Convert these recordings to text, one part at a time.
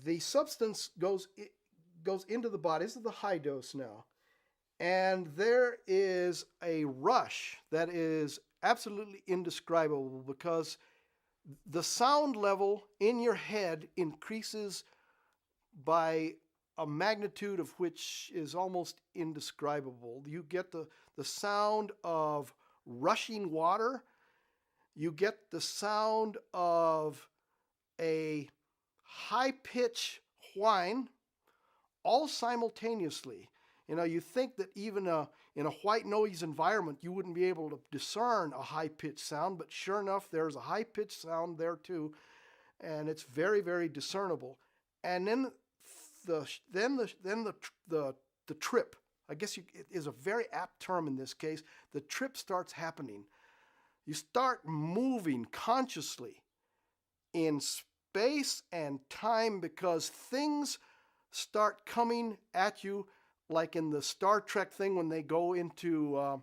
the substance goes into the body. This is the high dose now. And there is a rush that is absolutely indescribable because the sound level in your head increases by a magnitude of which is almost indescribable. You get the sound of rushing water, you get the sound of a high pitch whine all simultaneously. You think that even in a white noise environment, you wouldn't be able to discern a high pitched sound, but sure enough, there's a high pitched sound there too, and it's very, very discernible. And then the trip, I guess it is a very apt term in this case. The trip starts happening. You start moving consciously in space and time because things start coming at you, like in the Star Trek thing when they go into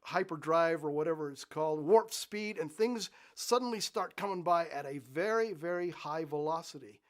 hyperdrive or whatever it's called, warp speed, and things suddenly start coming by at a very, very high velocity.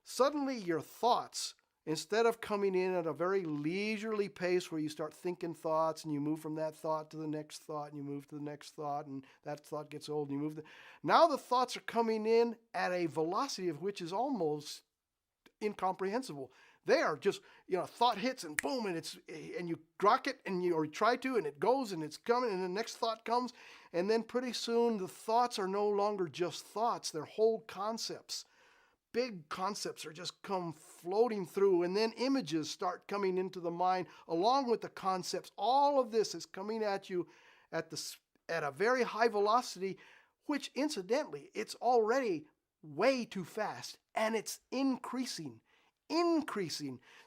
Suddenly your thoughts, instead of coming in at a very leisurely pace where you start thinking thoughts and you move from that thought to the next thought and you move to the next thought and that thought gets old and you move. Now the thoughts are coming in at a velocity of which is almost incomprehensible. They are just, thought hits and boom, and you grok it or try to, and it goes and it's coming, and the next thought comes, and then pretty soon the thoughts are no longer just thoughts, they're whole concepts. Big concepts are just come floating through, and then images start coming into the mind along with the concepts. All of this is coming at you at a very high velocity, which incidentally, it's already way too fast, and it's increasing.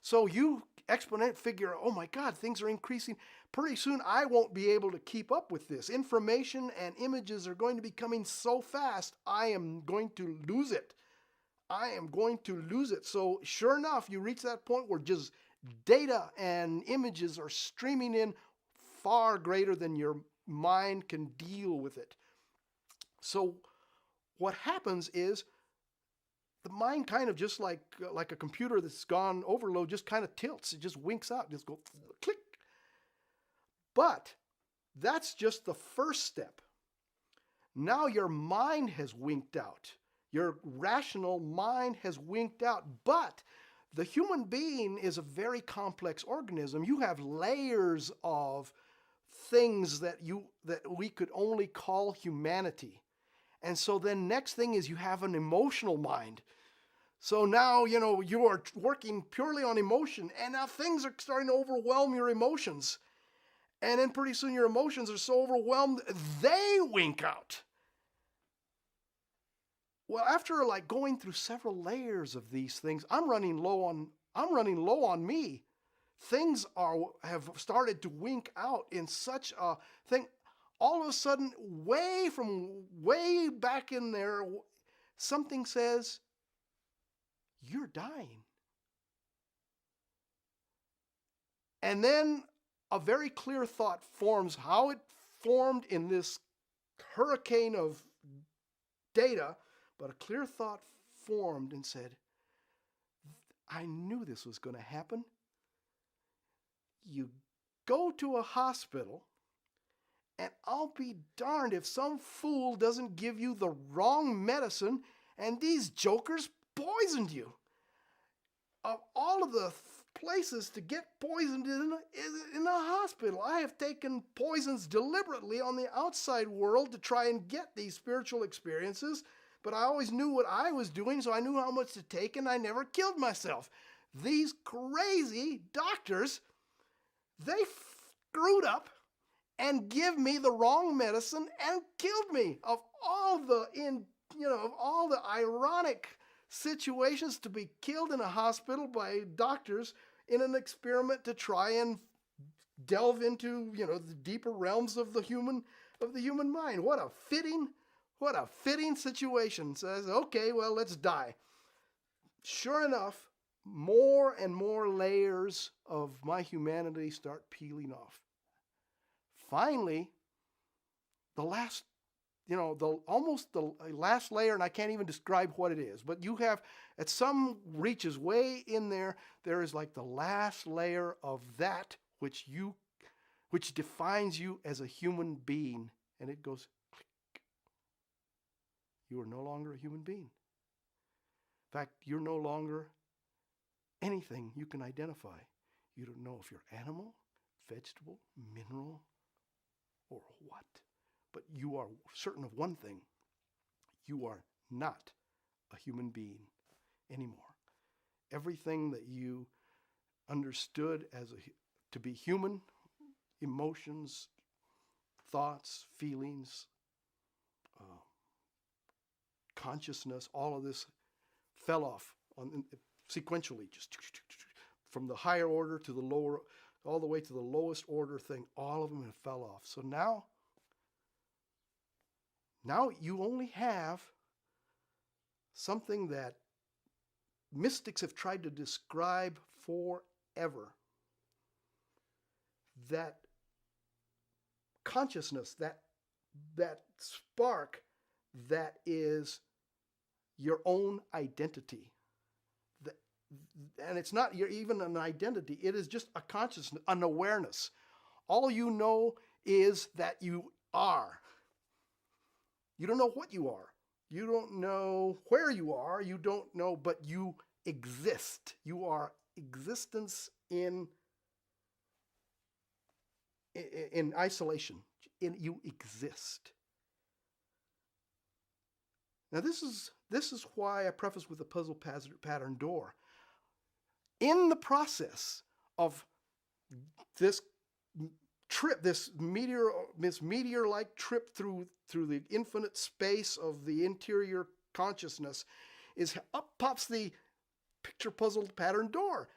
So you exponent figure, oh my God, things are increasing. Pretty soon I won't be able to keep up with this. Information and images are going to be coming so fast, I am going to lose it. So sure enough, you reach that point where just data and images are streaming in far greater than your mind can deal with it. So what happens is the mind kind of just like a computer that's gone overload just kind of tilts. It just winks out, just go click. But that's just the first step. Now your mind has winked out. Your rational mind has winked out. But the human being is a very complex organism. You have layers of things that we could only call humanity. And so then next thing is you have an emotional mind. So now, you are working purely on emotion, and now things are starting to overwhelm your emotions. And then pretty soon your emotions are so overwhelmed, they wink out. Well, after like going through several layers of these things, I'm running low on me. Things have started to wink out in such a thing. All of a sudden, way back in there, something says, you're dying. And then a very clear thought forms. How it formed in this hurricane of data, but a clear thought formed and said, I knew this was going to happen. You go to a hospital, and I'll be darned if some fool doesn't give you the wrong medicine and these jokers poisoned you. Of all of the places to get poisoned in a hospital, I have taken poisons deliberately on the outside world to try and get these spiritual experiences, but I always knew what I was doing, so I knew how much to take, and I never killed myself. These crazy doctors, they screwed up and give me the wrong medicine and killed me. Of all the ironic situations to be killed in a hospital by doctors in an experiment to try and delve into, the deeper realms of the human mind. What a fitting situation. Says, okay, well, let's die. Sure enough, more and more layers of my humanity start peeling off. Finally, the last almost the last layer, and I can't even describe what it is, but you have, at some reaches way in there, there is like the last layer of that which defines you as a human being, and it goes click. You are no longer a human being. In fact, you're no longer anything you can identify. You don't know if you're animal, vegetable, mineral, or what. But you are certain of one thing. You are not a human being anymore. Everything that you understood to be human, emotions, thoughts, feelings, consciousness, all of this fell off sequentially, just from the higher order to the lower, all the way to the lowest order thing. All of them have fell off. So now you only have something that mystics have tried to describe forever. That consciousness, that spark that is your own identity. And it's not even an identity. It is just a consciousness, an awareness. All you know is that you are. You don't know what you are. You don't know where you are. You don't know, but you exist. You are existence in isolation. You exist. Now this is why I preface with the puzzle pattern door. In the process of this trip, this meteor-like trip through the infinite space of the interior consciousness, is up pops the picture puzzle pattern door.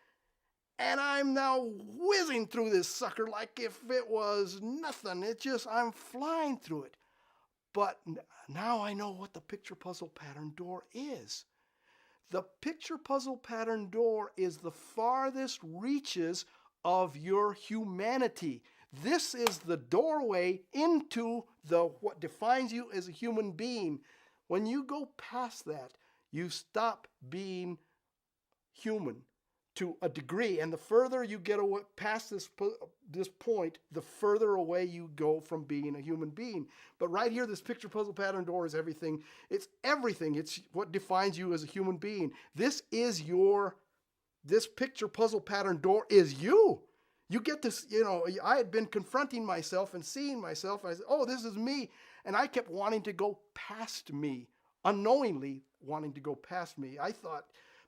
And I'm now whizzing through this sucker like if it was nothing. I'm flying through it. But now I know what the picture puzzle pattern door is. The picture puzzle pattern door is the farthest reaches of your humanity. This is the doorway into what defines you as a human being. When you go past that, you stop being human to a degree, and the further you get away past this point, the further away you go from being a human being. But right here, this picture puzzle pattern door is everything. It's everything. It's what defines you as a human being. This picture puzzle pattern door is you. You get this, I had been confronting myself and seeing myself, and I said, oh, this is me. And I kept wanting to go past me, unknowingly wanting to go past me.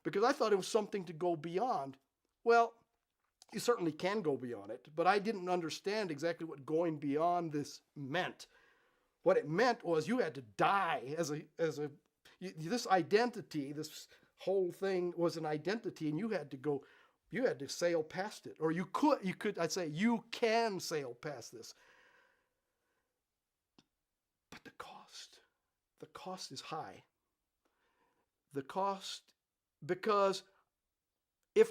Because I thought it was something to go beyond. Well, you certainly can go beyond it, but I didn't understand exactly what going beyond this meant. What it meant was you had to die this identity, this whole thing was an identity, and you had to sail past it. Or you can sail past this. But the cost is high. The cost, because if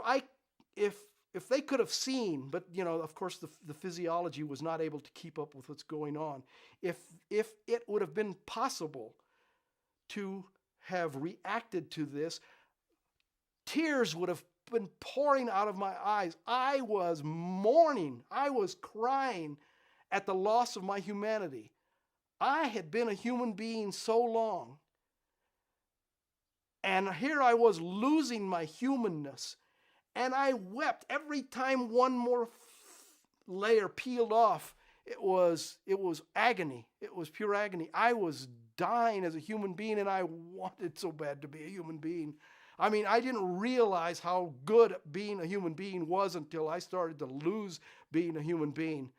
they could have seen, but of course the physiology was not able to keep up with what's going on. If it would have been possible to have reacted to this, tears would have been pouring out of my eyes. I was mourning. I was crying at the loss of my humanity. I had been a human being so long, and here I was losing my humanness, and I wept every time one more layer peeled off. It was agony. It was pure agony. I was dying as a human being, and I wanted so bad to be a human being. I mean, I didn't realize how good being a human being was until I started to lose being a human being.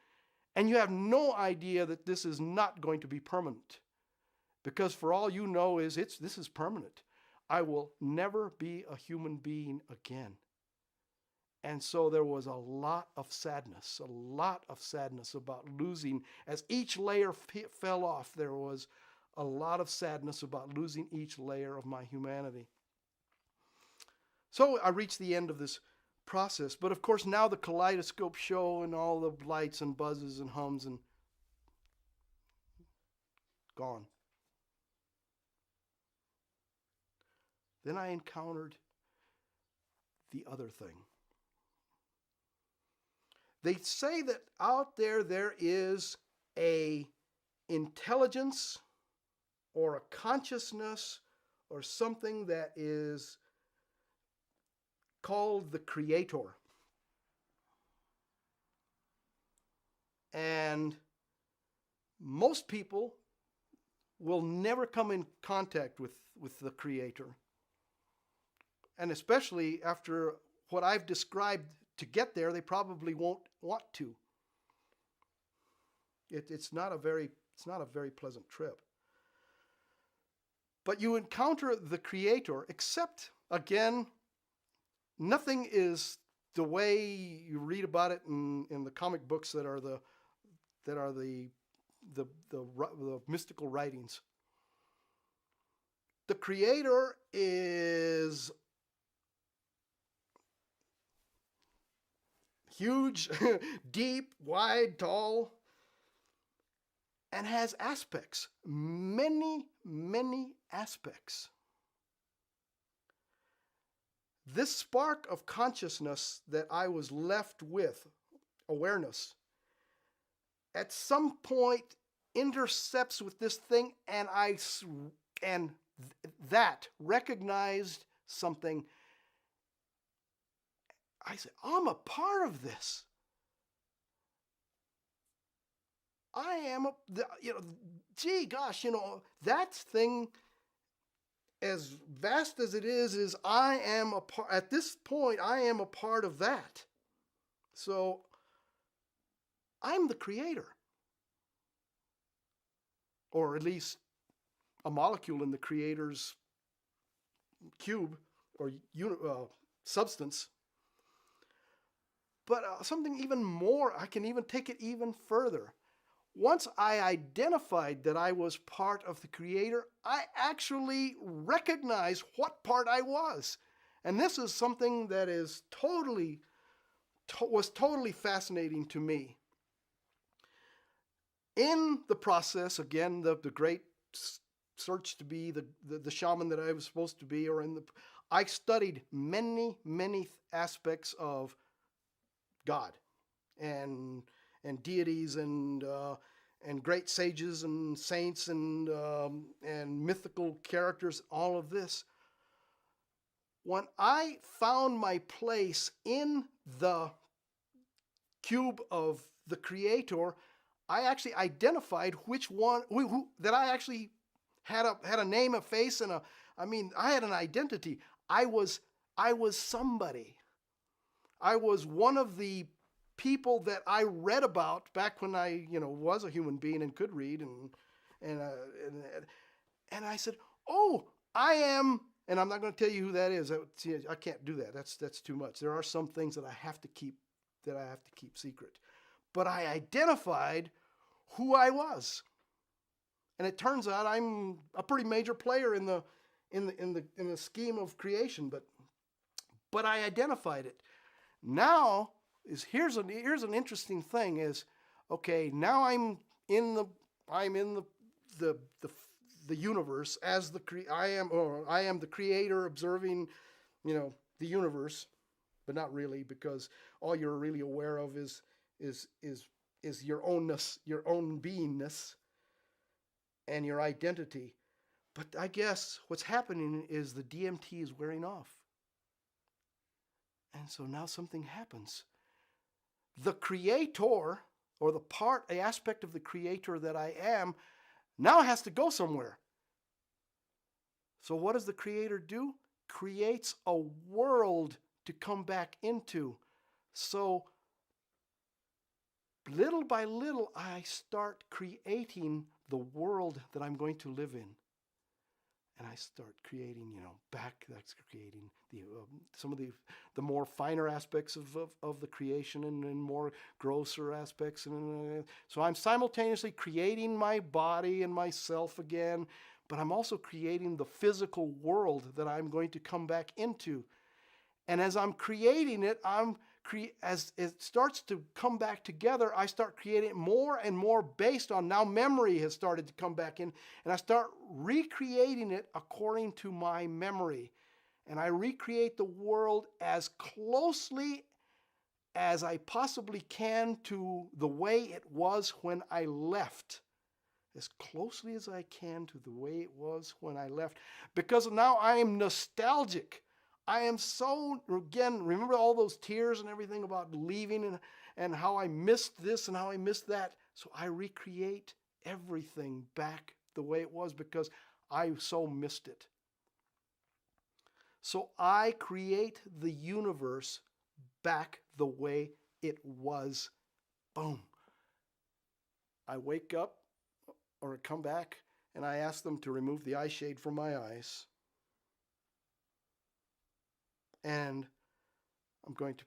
And you have no idea that this is not going to be permanent. Because for all you know this is permanent. I will never be a human being again. And so there was a lot of sadness about losing. As each layer fell off, there was a lot of sadness about losing each layer of my humanity. So I reached the end of this process. But of course, now the kaleidoscope show and all the lights and buzzes and hums and gone. then I encountered the other thing. They say that out there is a intelligence or a consciousness or something that is called the Creator. And most people will never come in contact with the Creator. And especially after what I've described to get there, they probably won't want to. It's not a very pleasant trip. But you encounter the Creator, except, again, nothing is the way you read about it in the comic books that are the mystical writings. The Creator is huge, deep, wide, tall, and has aspects, many, many aspects. This spark of consciousness that I was left with, awareness, at some point intercepts with this thing, and that recognized something. I said, I'm a part of this. I am that thing, as vast as it is I am a part, at this point, I am a part of that. So I'm the Creator. Or at least a molecule in the Creator's cube or substance. But something even more, I can even take it even further. Once I identified that I was part of the Creator, I actually recognized what part I was. And this is something that is was totally fascinating to me. In the process, again, the great search to be the shaman that I was supposed to be, I studied many, many aspects of God and deities and great sages and saints and mythical characters, all of this. When I found my place in the cube of the Creator, I actually identified which one that I actually had a name, a face, and I had an identity. I was somebody. I was one of the people that I read about back when I, was a human being and could read, and I said, "Oh, I am," and I'm not going to tell you who that is. I can't do that. That's too much. There are some things that I have to keep secret. But I identified who I was, and it turns out I'm a pretty major player in the scheme of creation. But I identified it. Now here's an interesting thing is, okay, now I'm in the universe as I am the Creator observing, the universe, but not really, because all you're really aware of is your ownness, your own beingness, and your identity. But I guess what's happening is the DMT is wearing off. And so now something happens. The Creator, or the aspect of the Creator that I am, now has to go somewhere. So what does the Creator do? Creates a world to come back into. So little by little, I start creating the world that I'm going to live in. And I start creating, that's creating some of the more finer aspects of the creation and more grosser aspects. And so I'm simultaneously creating my body and myself again, but I'm also creating the physical world that I'm going to come back into. And as I'm creating it, as it starts to come back together, I start creating more and more based on, now memory has started to come back in, and I start recreating it according to my memory. and I recreate the world as closely as I possibly can to the way it was when I left. As closely as I can to the way it was when I left. Because now I am nostalgic. I am so, again, remember all those tears and everything about leaving and how I missed this and how I missed that. So I recreate everything back the way it was because I so missed it. So I create the universe back the way it was. Boom. I wake up or come back and I ask them to remove the eye shade from my eyes. And I'm going to,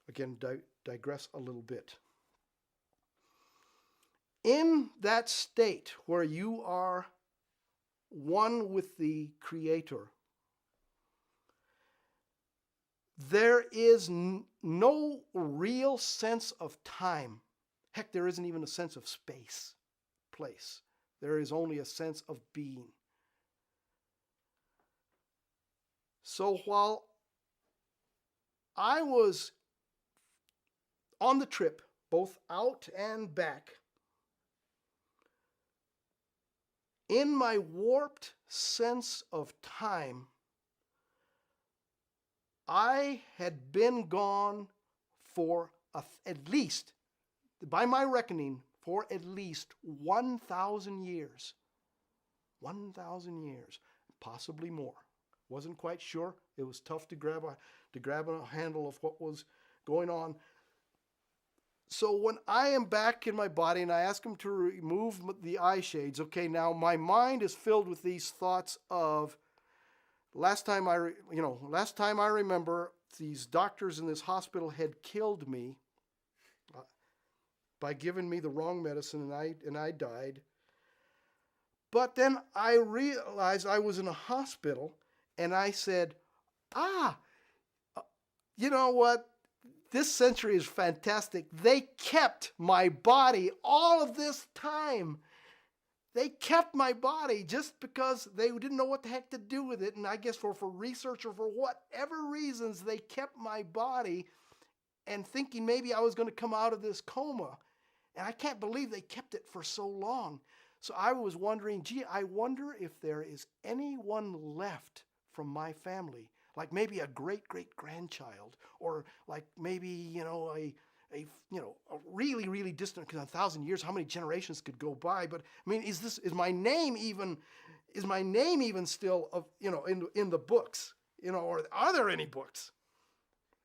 again, digress a little bit. In that state where you are one with the Creator, there is no real sense of time. Heck, there isn't even a sense of space, place. There is only a sense of being. So while I was on the trip, both out and back, in my warped sense of time, I had been gone for at least, by my reckoning, for at least 1,000 years. 1,000 years, possibly more. Wasn't quite sure. It was tough to grab a handle of what was going on. So when I am back in my body and I ask him to remove the eye shades, okay, now my mind is filled with these thoughts of last time I remember, these doctors in this hospital had killed me by giving me the wrong medicine, and I died. But then I realized I was in a hospital, and I said, you know what? This century is fantastic. They kept my body all of this time. They kept my body just because they didn't know what the heck to do with it. And I guess for research or for whatever reasons, they kept my body and thinking maybe I was going to come out of this coma. And I can't believe they kept it for so long. So I was wondering, gee, I wonder if there is anyone left from my family, like maybe a great-great-grandchild, or like maybe, a really, really distant, because 1,000 years, how many generations could go by? But I mean, is my name even still in the books? Or are there any books?